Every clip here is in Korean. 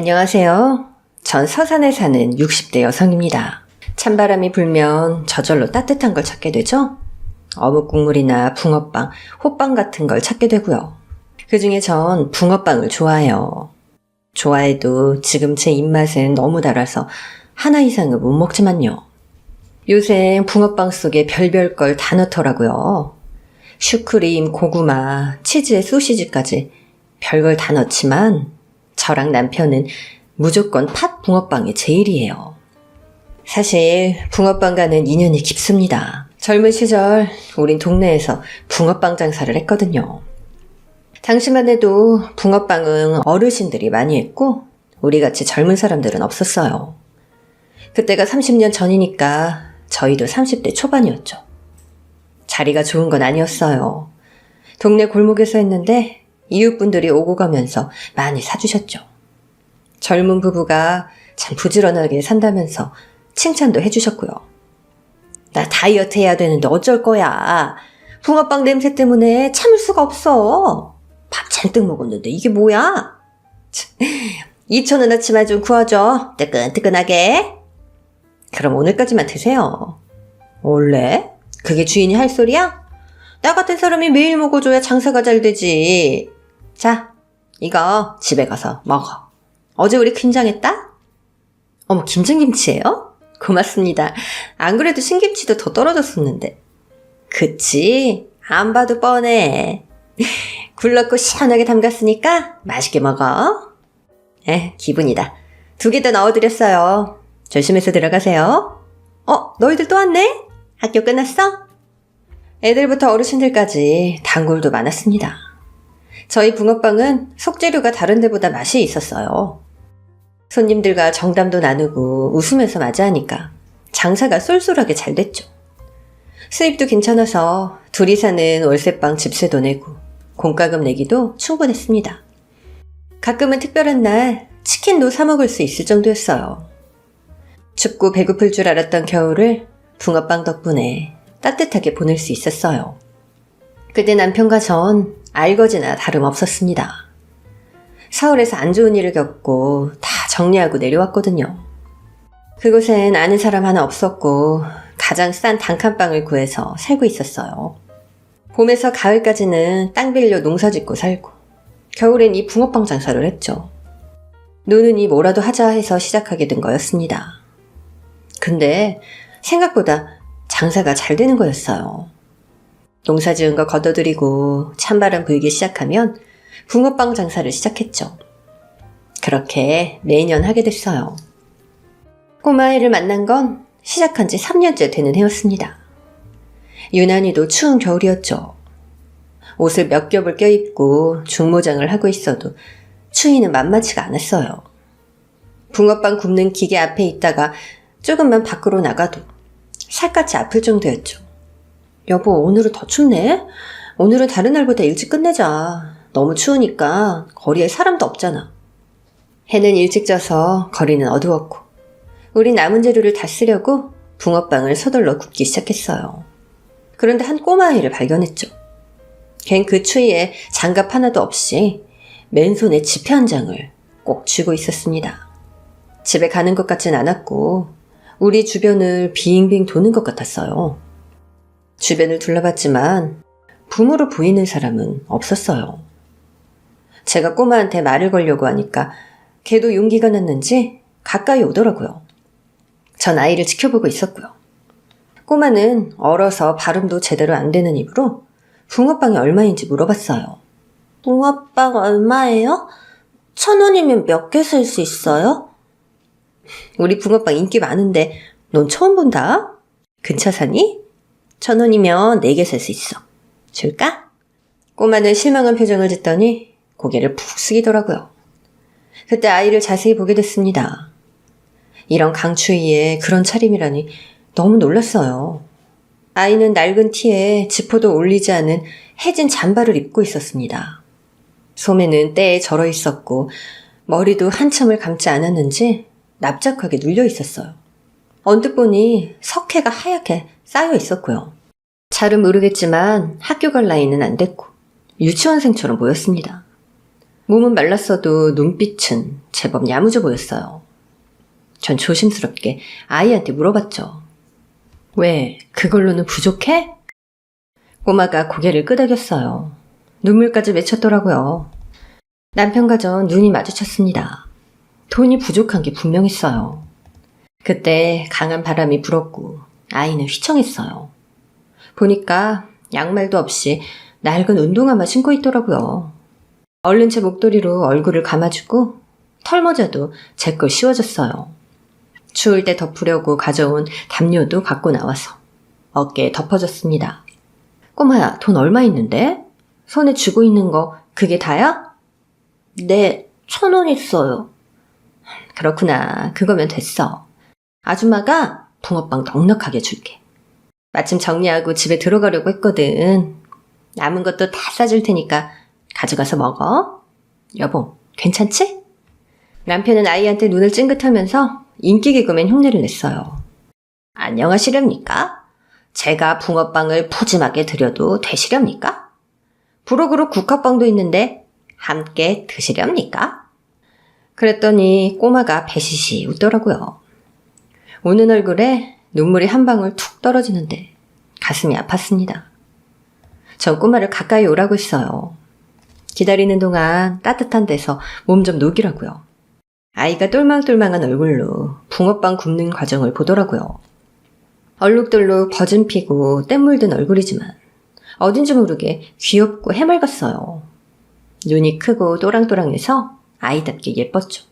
안녕하세요. 전 서산에 사는 60대 여성입니다. 찬바람이 불면 저절로 따뜻한 걸 찾게 되죠? 어묵 국물이나 붕어빵, 호빵 같은 걸 찾게 되고요. 그중에 전 붕어빵을 좋아해요. 좋아해도 지금 제 입맛엔 너무 달아서 하나 이상은 못 먹지만요. 요새 붕어빵 속에 별별 걸 다 넣더라고요. 슈크림, 고구마, 치즈에 소시지까지 별걸 다 넣지만 저랑 남편은 무조건 팥 붕어빵이 제일이에요. 사실 붕어빵과는 인연이 깊습니다. 젊은 시절 우린 동네에서 붕어빵 장사를 했거든요. 당시만 해도 붕어빵은 어르신들이 많이 했고 우리같이 젊은 사람들은 없었어요. 그때가 30년 전이니까 저희도 30대 초반이었죠. 자리가 좋은 건 아니었어요. 동네 골목에서 했는데 이웃분들이 오고 가면서 많이 사주셨죠. 젊은 부부가 참 부지런하게 산다면서 칭찬도 해주셨고요. 나 다이어트 해야 되는데 어쩔 거야. 붕어빵 냄새 때문에 참을 수가 없어. 밥 잔뜩 먹었는데 이게 뭐야? 2,000원어치만 좀 구워줘. 뜨끈뜨끈하게. 그럼 오늘까지만 드세요. 원래? 그게 주인이 할 소리야? 나 같은 사람이 매일 먹어줘야 장사가 잘 되지. 자, 이거 집에 가서 먹어. 어제 우리 김장했다? 어머, 김장김치예요? 고맙습니다. 안 그래도 신김치도 더 떨어졌었는데. 그치? 안 봐도 뻔해. 굴 넣고 시원하게 담갔으니까 맛있게 먹어. 기분이다. 2개 더 넣어드렸어요. 조심해서 들어가세요. 너희들 또 왔네? 학교 끝났어? 애들부터 어르신들까지 단골도 많았습니다. 저희 붕어빵은 속재료가 다른 데보다 맛이 있었어요. 손님들과 정담도 나누고 웃으면서 맞이하니까 장사가 쏠쏠하게 잘 됐죠. 수입도 괜찮아서 둘이 사는 월세방 집세도 내고 공과금 내기도 충분했습니다. 가끔은 특별한 날 치킨도 사 먹을 수 있을 정도였어요. 춥고 배고플 줄 알았던 겨울을 붕어빵 덕분에 따뜻하게 보낼 수 있었어요. 그때 남편과 전 알거지나 다름없었습니다. 서울에서 안 좋은 일을 겪고 다 정리하고 내려왔거든요. 그곳엔 아는 사람 하나 없었고 가장 싼 단칸방을 구해서 살고 있었어요. 봄에서 가을까지는 땅 빌려 농사 짓고 살고 겨울엔 이 붕어빵 장사를 했죠. 노는이 뭐라도 하자 해서 시작하게 된 거였습니다. 근데 생각보다 장사가 잘 되는 거였어요. 농사 지은 거 걷어들이고 찬바람 불기 시작하면 붕어빵 장사를 시작했죠. 그렇게 매년 하게 됐어요. 꼬마애를 만난 건 시작한 지 3년째 되는 해였습니다. 유난히도 추운 겨울이었죠. 옷을 몇 겹을 껴입고 중모장을 하고 있어도 추위는 만만치가 않았어요. 붕어빵 굽는 기계 앞에 있다가 조금만 밖으로 나가도 살갗이 아플 정도였죠. 여보, 오늘은 더 춥네? 오늘은 다른 날보다 일찍 끝내자. 너무 추우니까 거리에 사람도 없잖아. 해는 일찍 져서 거리는 어두웠고 우린 남은 재료를 다 쓰려고 붕어빵을 서둘러 굽기 시작했어요. 그런데 한 꼬마아이를 발견했죠. 걘 그 추위에 장갑 하나도 없이 맨손에 지폐 한 장을 꼭 쥐고 있었습니다. 집에 가는 것 같진 않았고 우리 주변을 빙빙 도는 것 같았어요. 주변을 둘러봤지만 부모로 보이는 사람은 없었어요. 제가 꼬마한테 말을 걸려고 하니까 걔도 용기가 났는지 가까이 오더라고요. 전 아이를 지켜보고 있었고요. 꼬마는 얼어서 발음도 제대로 안 되는 입으로 붕어빵이 얼마인지 물어봤어요. 붕어빵 얼마예요? 1,000원이면 몇 개 살 수 있어요? 우리 붕어빵 인기 많은데 넌 처음 본다? 근처 사니? 1,000원이면 4개 살 수 있어. 줄까? 꼬마는 실망한 표정을 짓더니 고개를 푹 숙이더라고요. 그때 아이를 자세히 보게 됐습니다. 이런 강추위에 그런 차림이라니 너무 놀랐어요. 아이는 낡은 티에 지퍼도 올리지 않은 해진 잠바를 입고 있었습니다. 소매는 때에 절어 있었고 머리도 한참을 감지 않았는지 납작하게 눌려 있었어요. 언뜻 보니 석회가 하얗게 쌓여 있었고요. 잘은 모르겠지만 학교 갈 나이는 안 됐고 유치원생처럼 보였습니다. 몸은 말랐어도 눈빛은 제법 야무져 보였어요. 전 조심스럽게 아이한테 물어봤죠. 왜, 그걸로는 부족해? 꼬마가 고개를 끄덕였어요. 눈물까지 맺혔더라고요. 남편과 전 눈이 마주쳤습니다. 돈이 부족한 게 분명했어요. 그때 강한 바람이 불었고 아이는 휘청했어요. 보니까 양말도 없이 낡은 운동화만 신고 있더라고요. 얼른 제 목도리로 얼굴을 감아주고 털모자도 제 걸 씌워줬어요. 추울 때 덮으려고 가져온 담요도 갖고 나와서 어깨에 덮어줬습니다. 꼬마야, 돈 얼마 있는데? 손에 쥐고 있는 거 그게 다야? 네, 1,000원 있어요. 그렇구나. 그거면 됐어. 아줌마가 붕어빵 넉넉하게 줄게. 마침 정리하고 집에 들어가려고 했거든. 남은 것도 다 싸줄 테니까 가져가서 먹어. 여보, 괜찮지? 남편은 아이한테 눈을 찡긋하면서 인기 개그맨 흉내를 냈어요. 안녕하시렵니까? 제가 붕어빵을 푸짐하게 드려도 되시렵니까? 부록으로 국화빵도 있는데 함께 드시렵니까? 그랬더니 꼬마가 배시시 웃더라고요. 우는 얼굴에 눈물이 한 방울 툭 떨어지는데 가슴이 아팠습니다. 전 꼬마를 가까이 오라고 했어요. 기다리는 동안 따뜻한 데서 몸 좀 녹이라고요. 아이가 똘망똘망한 얼굴로 붕어빵 굽는 과정을 보더라고요. 얼룩덜룩 버진 피고 때 물든 얼굴이지만 어딘지 모르게 귀엽고 해맑았어요. 눈이 크고 또랑또랑해서 아이답게 예뻤죠.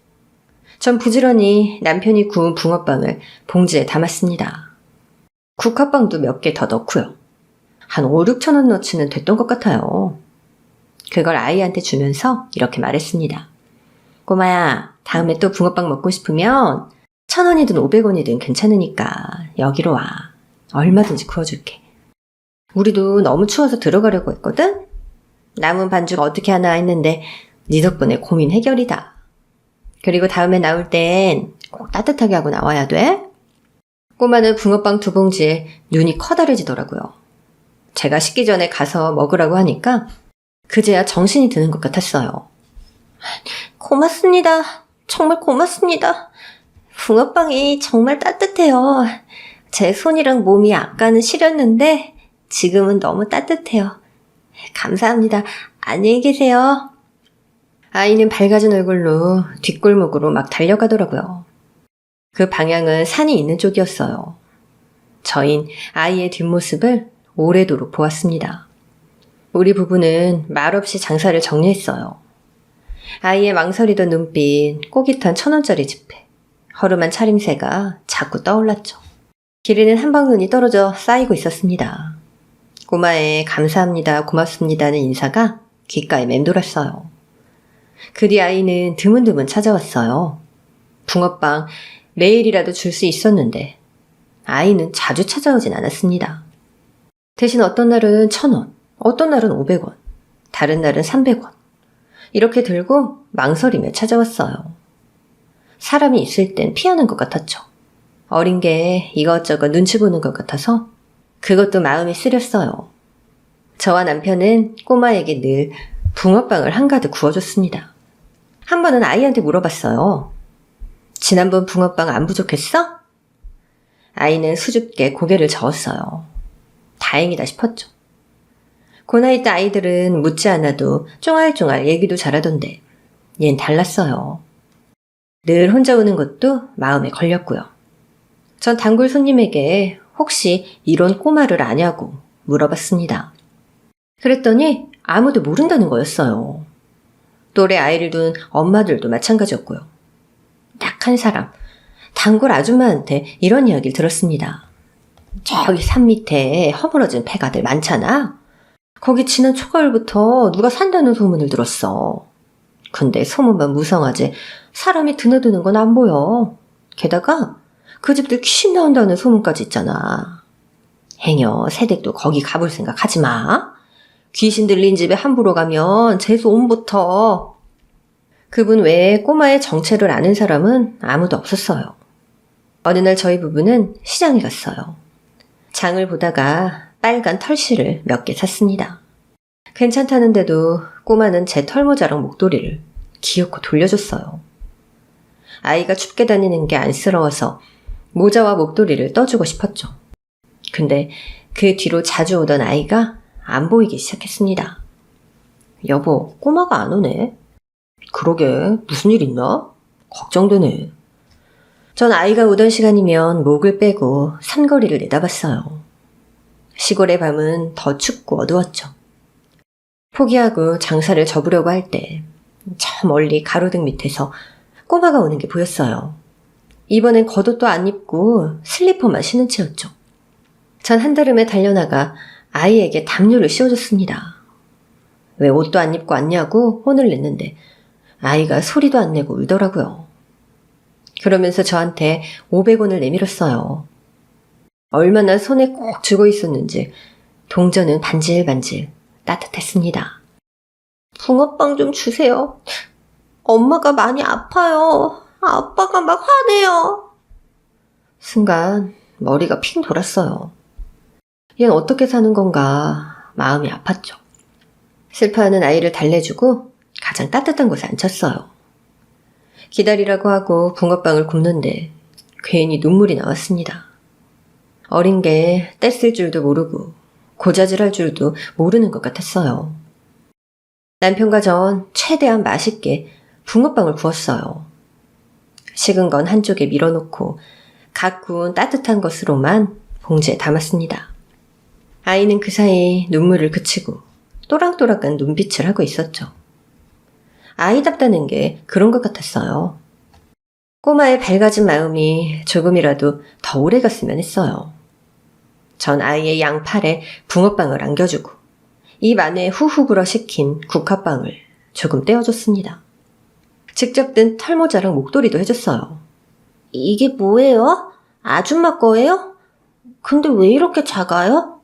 전 부지런히 남편이 구운 붕어빵을 봉지에 담았습니다. 국화빵도 몇 개 더 넣고요. 한 5, 6천 원 넣치는 됐던 것 같아요. 그걸 아이한테 주면서 이렇게 말했습니다. 꼬마야, 다음에 또 붕어빵 먹고 싶으면 1,000원이든 500원이든 괜찮으니까 여기로 와. 얼마든지 구워줄게. 우리도 너무 추워서 들어가려고 했거든? 남은 반죽 어떻게 하나 했는데 네 덕분에 고민 해결이다. 그리고 다음에 나올 땐 꼭 따뜻하게 하고 나와야 돼. 꼬마는 붕어빵 2봉지에 눈이 커다래지더라고요. 제가 식기 전에 가서 먹으라고 하니까 그제야 정신이 드는 것 같았어요. 고맙습니다. 정말 고맙습니다. 붕어빵이 정말 따뜻해요. 제 손이랑 몸이 아까는 시렸는데 지금은 너무 따뜻해요. 감사합니다. 안녕히 계세요. 아이는 밝아진 얼굴로 뒷골목으로 막 달려가더라고요. 그 방향은 산이 있는 쪽이었어요. 저흰 아이의 뒷모습을 오래도록 보았습니다. 우리 부부는 말없이 장사를 정리했어요. 아이의 망설이던 눈빛, 꼬깃한 1,000원짜리 지폐, 허름한 차림새가 자꾸 떠올랐죠. 길에는 한방눈이 떨어져 쌓이고 있었습니다. 꼬마의 감사합니다, 고맙습니다는 인사가 귓가에 맴돌았어요. 그 뒤 아이는 드문드문 찾아왔어요. 붕어빵 매일이라도 줄 수 있었는데 아이는 자주 찾아오진 않았습니다. 대신 어떤 날은 1,000원, 어떤 날은 500원, 다른 날은 300원. 이렇게 들고 망설이며 찾아왔어요. 사람이 있을 땐 피하는 것 같았죠. 어린 게 이것저것 눈치 보는 것 같아서 그것도 마음이 쓰렸어요. 저와 남편은 꼬마에게 늘 붕어빵을 한가득 구워줬습니다. 한 번은 아이한테 물어봤어요. 지난번 붕어빵 안 부족했어? 아이는 수줍게 고개를 저었어요. 다행이다 싶었죠. 고나이 때 아이들은 묻지 않아도 쫑알쫑알 얘기도 잘하던데 얜 달랐어요. 늘 혼자 오는 것도 마음에 걸렸고요. 전 단골 손님에게 혹시 이런 꼬마를 아냐고 물어봤습니다. 그랬더니 아무도 모른다는 거였어요. 또래 아이를 둔 엄마들도 마찬가지였고요. 딱 한 사람, 단골 아줌마한테 이런 이야기를 들었습니다. 저기 산 밑에 허물어진 폐가들 많잖아. 거기 지난 초가을부터 누가 산다는 소문을 들었어. 근데 소문만 무성하지 사람이 드나드는 건 안 보여. 게다가 그 집들 귀신 나온다는 소문까지 있잖아. 행여 새댁도 거기 가볼 생각 하지 마. 귀신 들린 집에 함부로 가면 재수 옴부터. 그분 외에 꼬마의 정체를 아는 사람은 아무도 없었어요. 어느 날 저희 부부는 시장에 갔어요. 장을 보다가 빨간 털실을 몇 개 샀습니다. 괜찮다는데도 꼬마는 제 털모자랑 목도리를 기어코 돌려줬어요. 아이가 춥게 다니는 게 안쓰러워서 모자와 목도리를 떠주고 싶었죠. 근데 그 뒤로 자주 오던 아이가 안 보이기 시작했습니다. 여보, 꼬마가 안 오네. 그러게, 무슨 일 있나? 걱정되네. 전 아이가 오던 시간이면 목을 빼고 산거리를 내다봤어요. 시골의 밤은 더 춥고 어두웠죠. 포기하고 장사를 접으려고 할 때 저 멀리 가로등 밑에서 꼬마가 오는 게 보였어요. 이번엔 겉옷도 안 입고 슬리퍼만 신은 채였죠. 전 한달음에 달려나가 아이에게 담요를 씌워줬습니다. 왜 옷도 안 입고 왔냐고 혼을 냈는데 아이가 소리도 안 내고 울더라고요. 그러면서 저한테 500원을 내밀었어요. 얼마나 손에 꼭 쥐고 있었는지 동전은 반질반질 따뜻했습니다. 붕어빵 좀 주세요. 엄마가 많이 아파요. 아빠가 막 화내요. 순간 머리가 핑 돌았어요. 얜 어떻게 사는 건가 마음이 아팠죠. 슬퍼하는 아이를 달래주고 가장 따뜻한 곳에 앉혔어요. 기다리라고 하고 붕어빵을 굽는데 괜히 눈물이 나왔습니다. 어린 게 떼쓸 줄도 모르고 고자질할 줄도 모르는 것 같았어요. 남편과 전 최대한 맛있게 붕어빵을 구웠어요. 식은 건 한쪽에 밀어놓고 갓 구운 따뜻한 것으로만 봉지에 담았습니다. 아이는 그 사이 눈물을 그치고 또랑또랑한 눈빛을 하고 있었죠. 아이답다는 게 그런 것 같았어요. 꼬마의 밝아진 마음이 조금이라도 더 오래 갔으면 했어요. 전 아이의 양팔에 붕어빵을 안겨주고 입 안에 후후 불어 식힌 국화빵을 조금 떼어줬습니다. 직접 든 털모자랑 목도리도 해줬어요. 이게 뭐예요? 아줌마 거예요? 근데 왜 이렇게 작아요?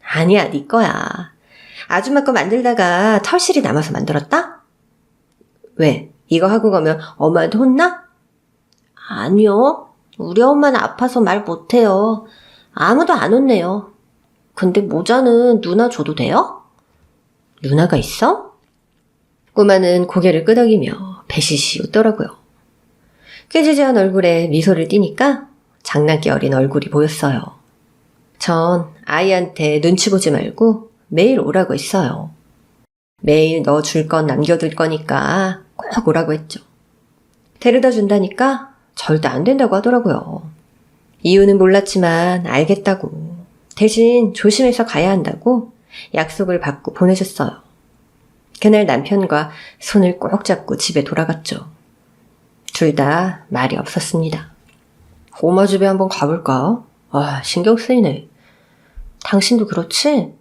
아니야, 네 거야. 아줌마 거 만들다가 털실이 남아서 만들었다? 왜? 이거 하고 가면 엄마한테 혼나? 아니요. 우리 엄마는 아파서 말 못해요. 아무도 안 혼내요. 근데 모자는 누나 줘도 돼요? 누나가 있어? 꼬마는 고개를 끄덕이며 배시시 웃더라고요. 꾀지지한 얼굴에 미소를 띠니까 장난기 어린 얼굴이 보였어요. 전 아이한테 눈치 보지 말고 매일 오라고 했어요. 매일 너 줄 건 남겨둘 거니까 꼭 오라고 했죠. 데려다 준다니까 절대 안 된다고 하더라고요. 이유는 몰랐지만 알겠다고, 대신 조심해서 가야 한다고 약속을 받고 보내줬어요. 그날 남편과 손을 꼭 잡고 집에 돌아갔죠. 둘 다 말이 없었습니다. 엄마 집에 한번 가볼까? 아, 신경 쓰이네. 당신도 그렇지?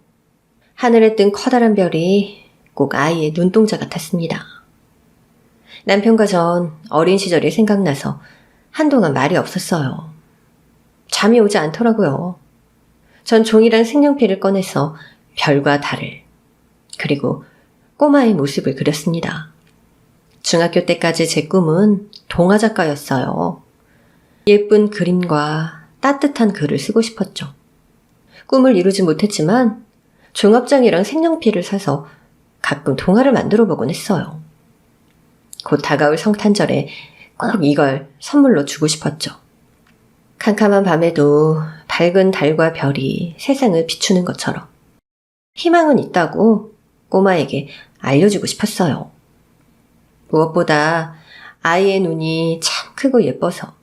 하늘에 뜬 커다란 별이 꼭 아이의 눈동자 같았습니다. 남편과 전 어린 시절이 생각나서 한동안 말이 없었어요. 잠이 오지 않더라고요. 전 종이랑 색연필을 꺼내서 별과 달을, 그리고 꼬마의 모습을 그렸습니다. 중학교 때까지 제 꿈은 동화 작가였어요. 예쁜 그림과 따뜻한 글을 쓰고 싶었죠. 꿈을 이루지 못했지만 종합장이랑 색연필을 사서 가끔 동화를 만들어 보곤 했어요. 곧 다가올 성탄절에 꼭 이걸 선물로 주고 싶었죠. 캄캄한 밤에도 밝은 달과 별이 세상을 비추는 것처럼 희망은 있다고 꼬마에게 알려주고 싶었어요. 무엇보다 아이의 눈이 참 크고 예뻐서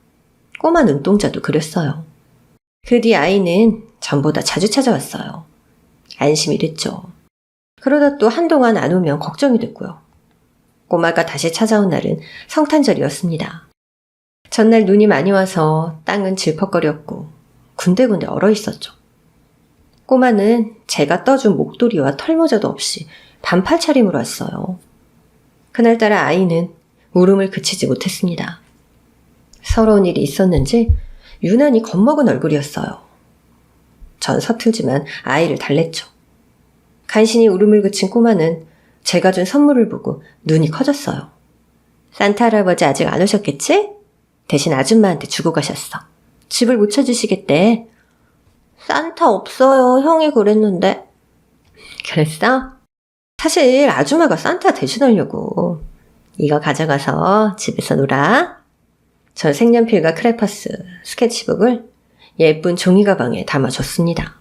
꼬마 눈동자도 그렸어요. 그 뒤 아이는 전보다 자주 찾아왔어요. 안심이 됐죠. 그러다 또 한동안 안 오면 걱정이 됐고요. 꼬마가 다시 찾아온 날은 성탄절이었습니다. 전날 눈이 많이 와서 땅은 질퍽거렸고 군데군데 얼어 있었죠. 꼬마는 제가 떠준 목도리와 털모자도 없이 반팔 차림으로 왔어요. 그날따라 아이는 울음을 그치지 못했습니다. 서러운 일이 있었는지 유난히 겁먹은 얼굴이었어요. 전 서툴지만 아이를 달랬죠. 간신히 울음을 그친 꼬마는 제가 준 선물을 보고 눈이 커졌어요. 산타 할아버지 아직 안 오셨겠지? 대신 아줌마한테 주고 가셨어. 집을 못 찾으시겠대. 산타 없어요. 형이 그랬는데. 그랬어? 사실 아줌마가 산타 대신하려고. 이거 가져가서 집에서 놀아. 전 색연필과 크레파스, 스케치북을 예쁜 종이 가방에 담아줬습니다.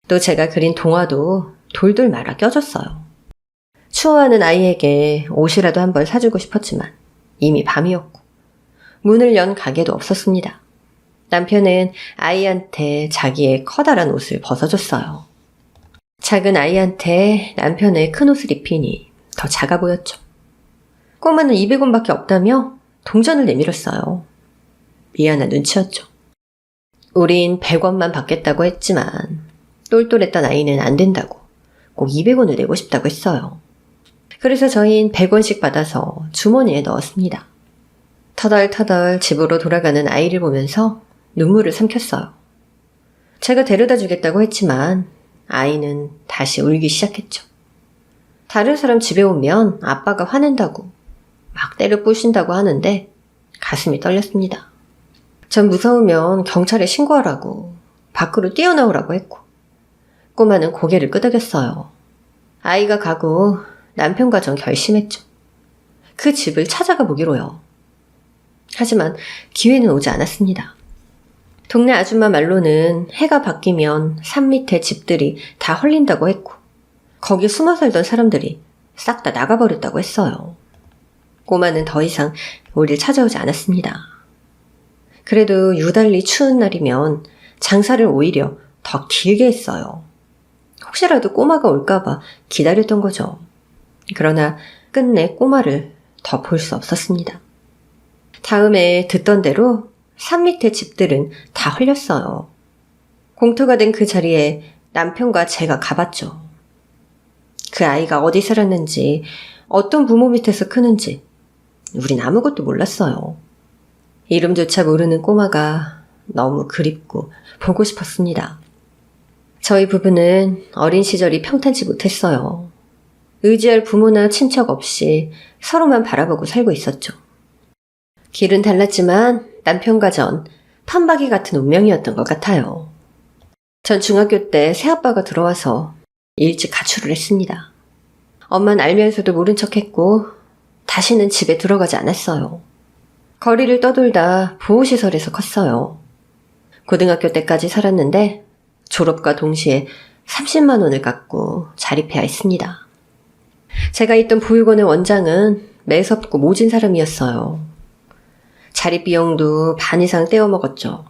또 제가 그린 동화도 돌돌 말아 껴줬어요. 추워하는 아이에게 옷이라도 한 벌 사주고 싶었지만 이미 밤이었고 문을 연 가게도 없었습니다. 남편은 아이한테 자기의 커다란 옷을 벗어줬어요. 작은 아이한테 남편의 큰 옷을 입히니 더 작아 보였죠. 꼬마는 200원밖에 없다며 동전을 내밀었어요. 미안한 눈치였죠. 우린 100원만 받겠다고 했지만 똘똘했던 아이는 안 된다고 꼭 200원을 내고 싶다고 했어요. 그래서 저흰 100원씩 받아서 주머니에 넣었습니다. 터덜터덜 집으로 돌아가는 아이를 보면서 눈물을 삼켰어요. 제가 데려다 주겠다고 했지만 아이는 다시 울기 시작했죠. 다른 사람 집에 오면 아빠가 화낸다고 막 때려 부신다고 하는데 가슴이 떨렸습니다. 전 무서우면 경찰에 신고하라고 밖으로 뛰어나오라고 했고 꼬마는 고개를 끄덕였어요. 아이가 가고 남편과 전 결심했죠. 그 집을 찾아가 보기로요. 하지만 기회는 오지 않았습니다. 동네 아줌마 말로는 해가 바뀌면 산 밑에 집들이 다 헐린다고 했고 거기 숨어 살던 사람들이 싹 다 나가버렸다고 했어요. 꼬마는 더 이상 우리를 찾아오지 않았습니다. 그래도 유달리 추운 날이면 장사를 오히려 더 길게 했어요. 혹시라도 꼬마가 올까봐 기다렸던 거죠. 그러나 끝내 꼬마를 더 볼 수 없었습니다. 다음에 듣던 대로 산 밑에 집들은 다 헐렸어요. 공터가 된 그 자리에 남편과 제가 가봤죠. 그 아이가 어디 살았는지, 어떤 부모 밑에서 크는지 우린 아무것도 몰랐어요. 이름조차 모르는 꼬마가 너무 그립고 보고 싶었습니다. 저희 부부는 어린 시절이 평탄치 못했어요. 의지할 부모나 친척 없이 서로만 바라보고 살고 있었죠. 길은 달랐지만 남편과 전 판박이 같은 운명이었던 것 같아요. 전 중학교 때 새아빠가 들어와서 일찍 가출을 했습니다. 엄마는 알면서도 모른 척했고 다시는 집에 들어가지 않았어요. 거리를 떠돌다 보호시설에서 컸어요. 고등학교 때까지 살았는데 졸업과 동시에 30만 원을 갚고 자립해야 했습니다. 제가 있던 보육원의 원장은 매섭고 모진 사람이었어요. 자립비용도 반 이상 떼어먹었죠.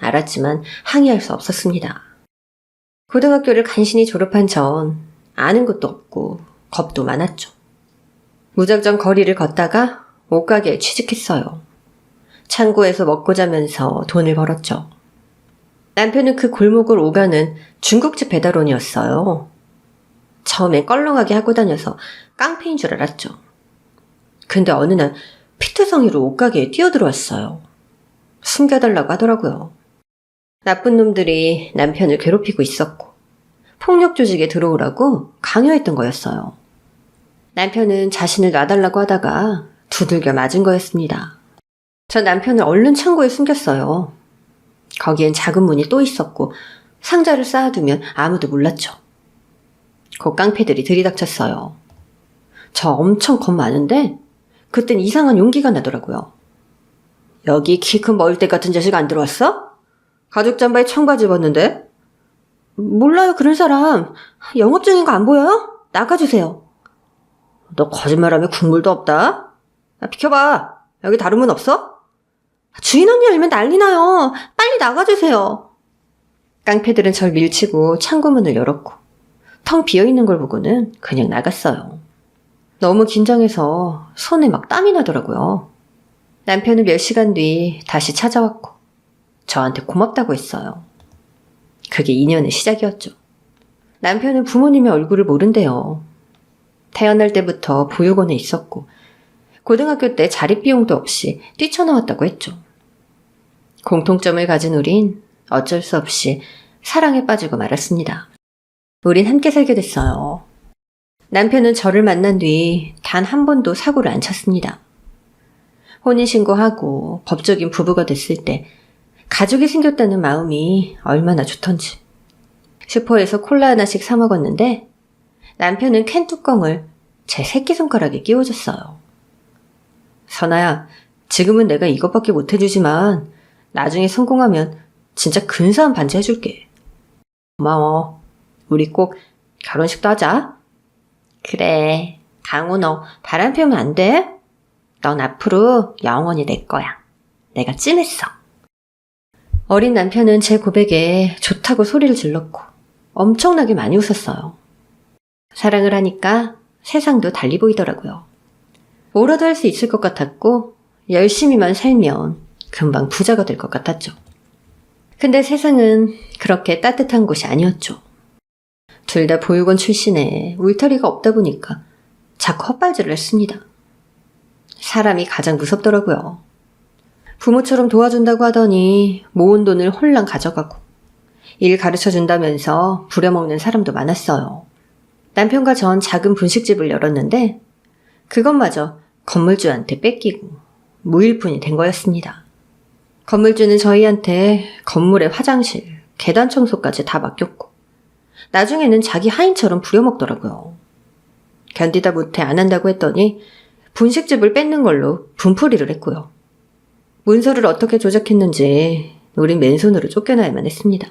알았지만 항의할 수 없었습니다. 고등학교를 간신히 졸업한 전 아는 것도 없고 겁도 많았죠. 무작정 거리를 걷다가 옷가게에 취직했어요. 창고에서 먹고 자면서 돈을 벌었죠. 남편은 그 골목을 오가는 중국집 배달원이었어요. 처음엔 껄렁하게 하고 다녀서 깡패인 줄 알았죠. 근데 어느 날 피투성이로 옷가게에 뛰어들어왔어요. 숨겨달라고 하더라고요. 나쁜 놈들이 남편을 괴롭히고 있었고 폭력 조직에 들어오라고 강요했던 거였어요. 남편은 자신을 놔달라고 하다가 두들겨 맞은 거였습니다. 전 남편을 얼른 창고에 숨겼어요. 거기엔 작은 문이 또 있었고 상자를 쌓아두면 아무도 몰랐죠. 곧 깡패들이 들이닥쳤어요. 저 엄청 겁 많은데 그땐 이상한 용기가 나더라고요. 여기 키 큰 머리대 같은 자식 안 들어왔어? 가죽 잠바에 청바지 입었는데? 몰라요, 그런 사람. 영업 중인 거 안 보여요? 나가주세요. 너 거짓말하면 국물도 없다. 비켜봐. 여기 다른 문 없어? 주인 언니 알면 난리 나요. 빨리 나가주세요. 깡패들은 절 밀치고 창고문을 열었고 텅 비어있는 걸 보고는 그냥 나갔어요. 너무 긴장해서 손에 막 땀이 나더라고요. 남편은 몇 시간 뒤 다시 찾아왔고 저한테 고맙다고 했어요. 그게 인연의 시작이었죠. 남편은 부모님의 얼굴을 모른대요. 태어날 때부터 보육원에 있었고 고등학교 때 자립비용도 없이 뛰쳐나왔다고 했죠. 공통점을 가진 우린 어쩔 수 없이 사랑에 빠지고 말았습니다. 우린 함께 살게 됐어요. 남편은 저를 만난 뒤 단 한 번도 사고를 안 쳤습니다. 혼인신고하고 법적인 부부가 됐을 때 가족이 생겼다는 마음이 얼마나 좋던지. 슈퍼에서 콜라 하나씩 사 먹었는데 남편은 캔 뚜껑을 제 새끼손가락에 끼워줬어요. 선아야, 지금은 내가 이것밖에 못 해주지만 나중에 성공하면 진짜 근사한 반지 해줄게. 고마워. 우리 꼭 결혼식도 하자. 그래. 강우 너 바람 피우면 안 돼? 넌 앞으로 영원히 내 거야. 내가 찜했어. 어린 남편은 제 고백에 좋다고 소리를 질렀고 엄청나게 많이 웃었어요. 사랑을 하니까 세상도 달리 보이더라고요. 뭐라도 할 수 있을 것 같았고 열심히만 살면 금방 부자가 될 것 같았죠. 근데 세상은 그렇게 따뜻한 곳이 아니었죠. 둘 다 보육원 출신에 울타리가 없다 보니까 자꾸 헛발질을 했습니다. 사람이 가장 무섭더라고요. 부모처럼 도와준다고 하더니 모은 돈을 홀랑 가져가고 일 가르쳐준다면서 부려먹는 사람도 많았어요. 남편과 전 작은 분식집을 열었는데 그것마저 건물주한테 뺏기고 무일푼이 된 거였습니다. 건물주는 저희한테 건물의 화장실, 계단 청소까지 다 맡겼고 나중에는 자기 하인처럼 부려먹더라고요. 견디다 못해 안 한다고 했더니 분식집을 뺏는 걸로 분풀이를 했고요. 문서를 어떻게 조작했는지 우린 맨손으로 쫓겨나야만 했습니다.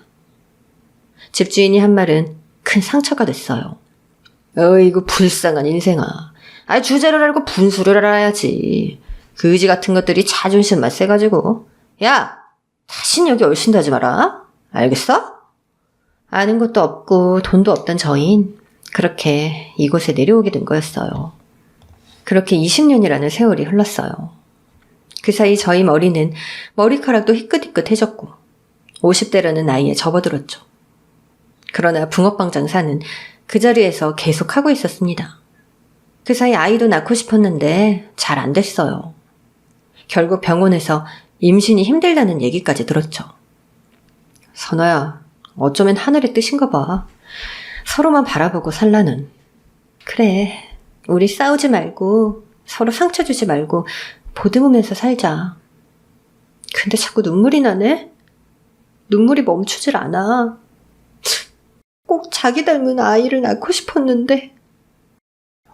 집주인이 한 말은 큰 상처가 됐어요. 어이구 불쌍한 인생아. 주제를 알고 분수를 알아야지. 그 의지 같은 것들이 자존심만 세가지고. 야! 다신 여기 얼씬다지 마라. 알겠어? 아는 것도 없고 돈도 없던 저흰 그렇게 이곳에 내려오게 된 거였어요. 그렇게 20년이라는 세월이 흘렀어요. 그 사이 저희 머리는 머리카락도 희끗희끗해졌고 50대라는 나이에 접어들었죠. 그러나 붕어빵 장사는 그 자리에서 계속 하고 있었습니다. 그 사이 아이도 낳고 싶었는데 잘 안 됐어요. 결국 병원에서 임신이 힘들다는 얘기까지 들었죠. 선아야, 어쩌면 하늘의 뜻인가 봐. 서로만 바라보고 살라는. 그래, 우리 싸우지 말고 서로 상처 주지 말고 보듬으면서 살자. 근데 자꾸 눈물이 나네? 눈물이 멈추질 않아. 꼭 자기 닮은 아이를 낳고 싶었는데.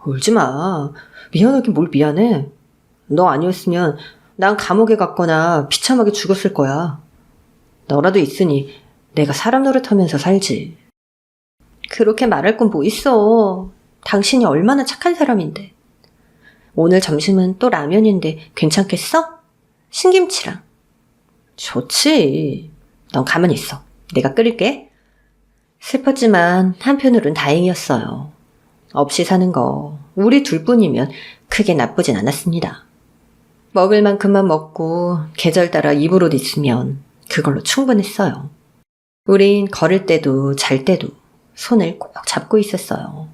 울지 마. 미안하긴 뭘 미안해. 너 아니었으면 난 감옥에 갔거나 비참하게 죽었을 거야. 너라도 있으니 내가 사람 노릇하면서 살지. 그렇게 말할 건 뭐 있어. 당신이 얼마나 착한 사람인데. 오늘 점심은 또 라면인데 괜찮겠어? 신김치랑. 좋지. 넌 가만히 있어. 내가 끓일게. 슬펐지만 한편으론 다행이었어요. 없이 사는 거 우리 둘뿐이면 크게 나쁘진 않았습니다. 먹을 만큼만 먹고 계절 따라 입을 옷 있으면 그걸로 충분했어요. 우린 걸을 때도 잘 때도 손을 꼭 잡고 있었어요.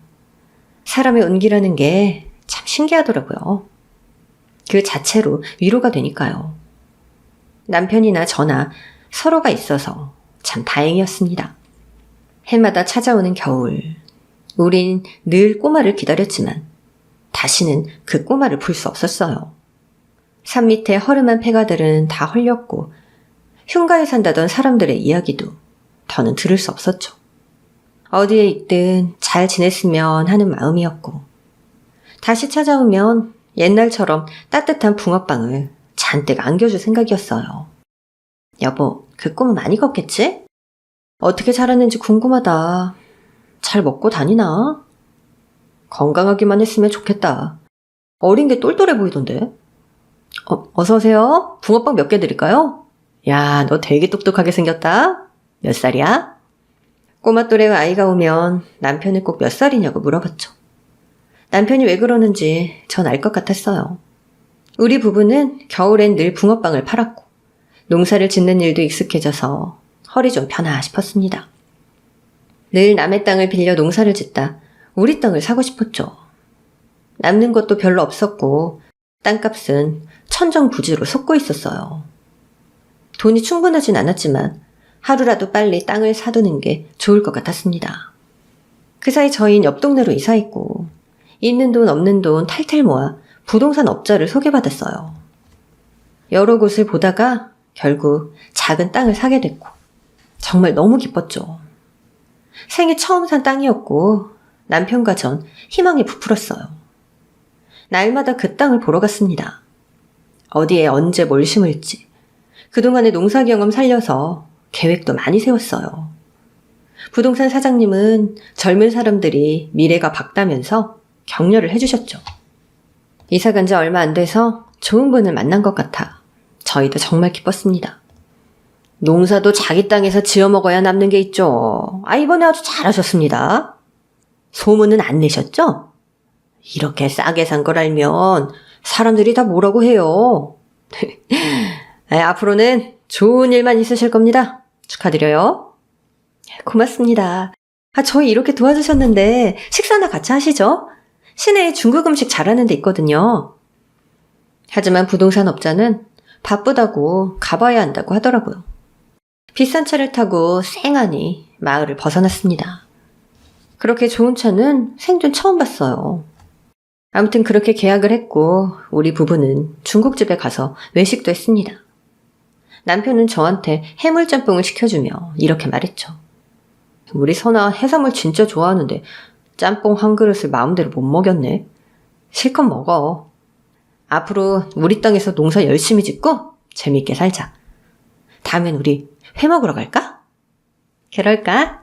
사람의 온기라는 게 참 신기하더라고요. 그 자체로 위로가 되니까요. 남편이나 저나 서로가 있어서 참 다행이었습니다. 해마다 찾아오는 겨울, 우린 늘 꼬마를 기다렸지만 다시는 그 꼬마를 볼 수 없었어요. 산 밑에 허름한 폐가들은 다 헐렸고 흉가에 산다던 사람들의 이야기도 더는 들을 수 없었죠. 어디에 있든 잘 지냈으면 하는 마음이었고 다시 찾아오면 옛날처럼 따뜻한 붕어빵을 잔뜩 안겨줄 생각이었어요. 여보, 그 꿈은 많이 컸겠지? 어떻게 자랐는지 궁금하다. 잘 먹고 다니나? 건강하기만 했으면 좋겠다. 어린 게 똘똘해 보이던데. 어서오세요. 붕어빵 몇 개 드릴까요? 야, 너 되게 똑똑하게 생겼다. 몇 살이야? 꼬마 또래의 아이가 오면 남편은 꼭 몇 살이냐고 물어봤죠. 남편이 왜 그러는지 전 알 것 같았어요. 우리 부부는 겨울엔 늘 붕어빵을 팔았고 농사를 짓는 일도 익숙해져서 허리 좀 펴나 싶었습니다. 늘 남의 땅을 빌려 농사를 짓다 우리 땅을 사고 싶었죠. 남는 것도 별로 없었고 땅값은 천정부지로 솟고 있었어요. 돈이 충분하진 않았지만 하루라도 빨리 땅을 사두는 게 좋을 것 같았습니다. 그 사이 저희는 옆 동네로 이사했고 있는 돈 없는 돈 탈탈 모아 부동산 업자를 소개받았어요. 여러 곳을 보다가 결국 작은 땅을 사게 됐고 정말 너무 기뻤죠. 생애 처음 산 땅이었고 남편과 전 희망에 부풀었어요. 날마다 그 땅을 보러 갔습니다. 어디에 언제 뭘 심을지. 그동안의 농사 경험 살려서 계획도 많이 세웠어요. 부동산 사장님은 젊은 사람들이 미래가 밝다면서 격려를 해주셨죠. 이사 간 지 얼마 안 돼서 좋은 분을 만난 것 같아 저희도 정말 기뻤습니다. 농사도 자기 땅에서 지어 먹어야 남는 게 있죠. 이번에 아주 잘하셨습니다. 소문은 안 내셨죠? 이렇게 싸게 산 걸 알면 사람들이 다 뭐라고 해요. 앞으로는 좋은 일만 있으실 겁니다. 축하드려요. 고맙습니다. 저희 이렇게 도와주셨는데 식사나 같이 하시죠? 시내에 중국 음식 잘하는 데 있거든요. 하지만 부동산 업자는 바쁘다고 가봐야 한다고 하더라고요. 비싼 차를 타고 쌩하니 마을을 벗어났습니다. 그렇게 좋은 차는 생전 처음 봤어요. 아무튼 그렇게 계약을 했고 우리 부부는 중국집에 가서 외식도 했습니다. 남편은 저한테 해물짬뽕을 시켜주며 이렇게 말했죠. 우리 선아 해산물 진짜 좋아하는데 짬뽕 한 그릇을 마음대로 못 먹였네. 실컷 먹어. 앞으로 우리 땅에서 농사 열심히 짓고 재밌게 살자. 다음엔 우리 회 먹으러 갈까? 그럴까?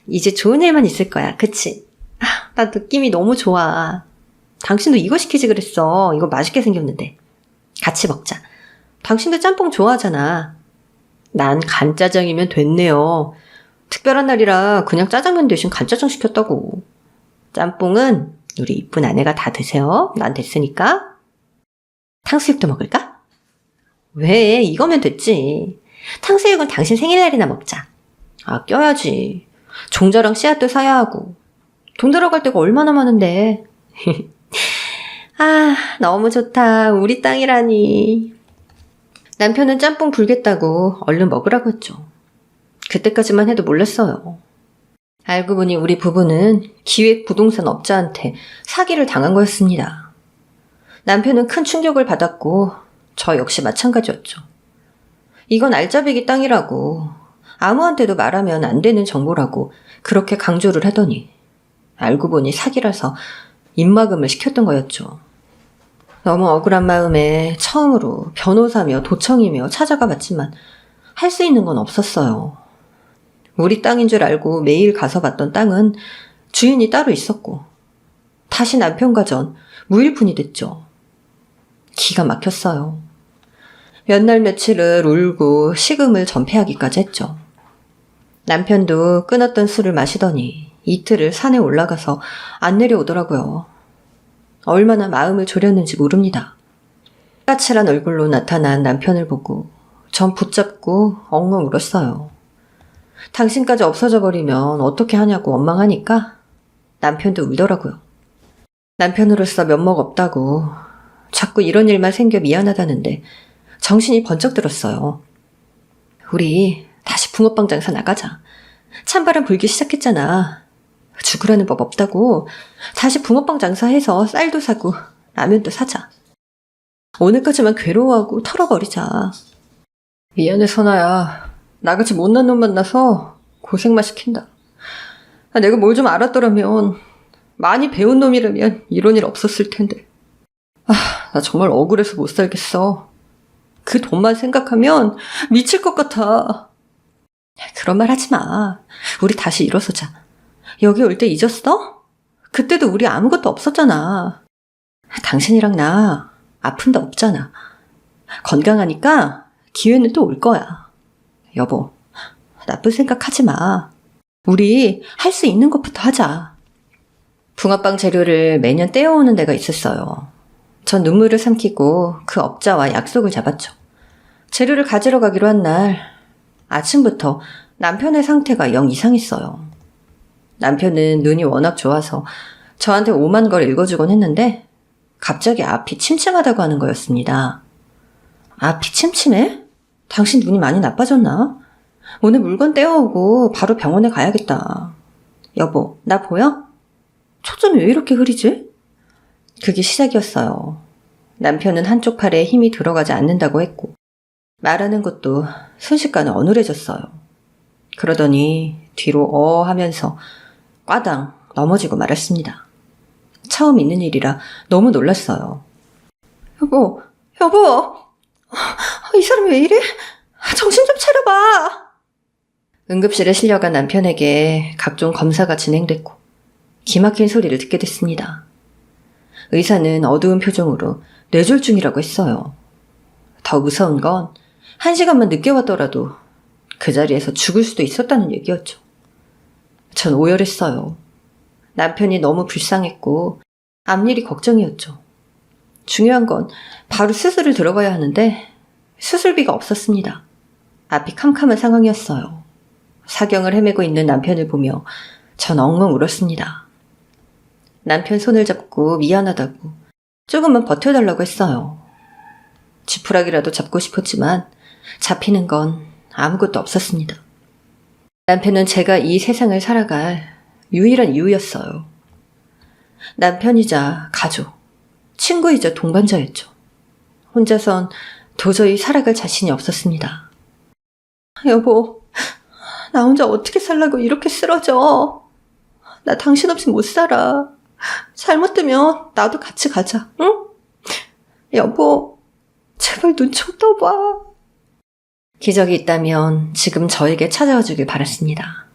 이제 좋은 일만 있을 거야. 그치? 나 느낌이 너무 좋아. 당신도 이거 시키지 그랬어. 이거 맛있게 생겼는데. 같이 먹자. 당신도 짬뽕 좋아하잖아. 난 간짜장이면 됐네요. 특별한 날이라 그냥 짜장면 대신 간짜장 시켰다고. 짬뽕은 우리 이쁜 아내가 다 드세요. 난 됐으니까. 탕수육도 먹을까? 왜? 이거면 됐지. 탕수육은 당신 생일날이나 먹자. 껴야지. 종자랑 씨앗도 사야 하고. 돈 들어갈 데가 얼마나 많은데. 너무 좋다. 우리 땅이라니. 남편은 짬뽕 불겠다고 얼른 먹으라고 했죠. 그때까지만 해도 몰랐어요. 알고 보니 우리 부부는 기획 부동산 업자한테 사기를 당한 거였습니다. 남편은 큰 충격을 받았고 저 역시 마찬가지였죠. 이건 알짜배기 땅이라고 아무한테도 말하면 안 되는 정보라고 그렇게 강조를 하더니 알고 보니 사기라서 입막음을 시켰던 거였죠. 너무 억울한 마음에 처음으로 변호사며 도청이며 찾아가 봤지만 할 수 있는 건 없었어요. 우리 땅인 줄 알고 매일 가서 봤던 땅은 주인이 따로 있었고 다시 남편과 전 무일푼이 됐죠. 기가 막혔어요. 몇 날 며칠을 울고 식음을 전폐하기까지 했죠. 남편도 끊었던 술을 마시더니 이틀을 산에 올라가서 안 내려오더라고요. 얼마나 마음을 졸였는지 모릅니다. 까칠한 얼굴로 나타난 남편을 보고 전 붙잡고 엉엉 울었어요. 당신까지 없어져 버리면 어떻게 하냐고 원망하니까 남편도 울더라고요. 남편으로서 면목 없다고 자꾸 이런 일만 생겨 미안하다는데 정신이 번쩍 들었어요. 우리 다시 붕어빵 장사 나가자. 찬바람 불기 시작했잖아. 죽으라는 법 없다고. 다시 붕어빵 장사해서 쌀도 사고 라면도 사자. 오늘까지만 괴로워하고 털어버리자. 미안해 선아야. 나같이 못난 놈 만나서 고생만 시킨다. 내가 뭘 좀 알았더라면 많이 배운 놈이라면 이런 일 없었을 텐데. 나 정말 억울해서 못 살겠어. 그 돈만 생각하면 미칠 것 같아. 그런 말 하지 마. 우리 다시 일어서자. 여기 올 때 잊었어? 그때도 우리 아무것도 없었잖아. 당신이랑 나 아픈 데 없잖아. 건강하니까 기회는 또 올 거야. 여보, 나쁜 생각 하지 마. 우리 할 수 있는 것부터 하자. 붕어빵 재료를 매년 떼어오는 데가 있었어요. 전 눈물을 삼키고 그 업자와 약속을 잡았죠. 재료를 가지러 가기로 한 날 아침부터 남편의 상태가 영 이상했어요. 남편은 눈이 워낙 좋아서 저한테 오만 걸 읽어주곤 했는데 갑자기 앞이 침침하다고 하는 거였습니다. 앞이 침침해? 당신 눈이 많이 나빠졌나? 오늘 물건 떼어오고 바로 병원에 가야겠다. 여보, 나 보여? 초점이 왜 이렇게 흐리지? 그게 시작이었어요. 남편은 한쪽 팔에 힘이 들어가지 않는다고 했고 말하는 것도 순식간에 어눌해졌어요. 그러더니 뒤로 하면서 꽈당 넘어지고 말았습니다. 처음 있는 일이라 너무 놀랐어요. 여보, 이 사람 왜 이래? 정신 좀 차려봐. 응급실에 실려간 남편에게 각종 검사가 진행됐고 기막힌 소리를 듣게 됐습니다. 의사는 어두운 표정으로 뇌졸중이라고 했어요. 더 무서운 건 1시간만 늦게 왔더라도 그 자리에서 죽을 수도 있었다는 얘기였죠. 전 오열했어요. 남편이 너무 불쌍했고 앞일이 걱정이었죠. 중요한 건 바로 수술을 들어가야 하는데 수술비가 없었습니다. 앞이 캄캄한 상황이었어요. 사경을 헤매고 있는 남편을 보며 전 엉엉 울었습니다. 남편 손을 잡고 미안하다고 조금만 버텨달라고 했어요. 지푸라기라도 잡고 싶었지만 잡히는 건 아무것도 없었습니다. 남편은 제가 이 세상을 살아갈 유일한 이유였어요. 남편이자 가족, 친구이자 동반자였죠. 혼자선 도저히 살아갈 자신이 없었습니다. 여보, 나 혼자 어떻게 살라고 이렇게 쓰러져. 나 당신 없이 못 살아. 잘못되면 나도 같이 가자, 응? 여보, 제발 눈 좀 떠봐. 기적이 있다면 지금 저에게 찾아와 주길 바랐습니다.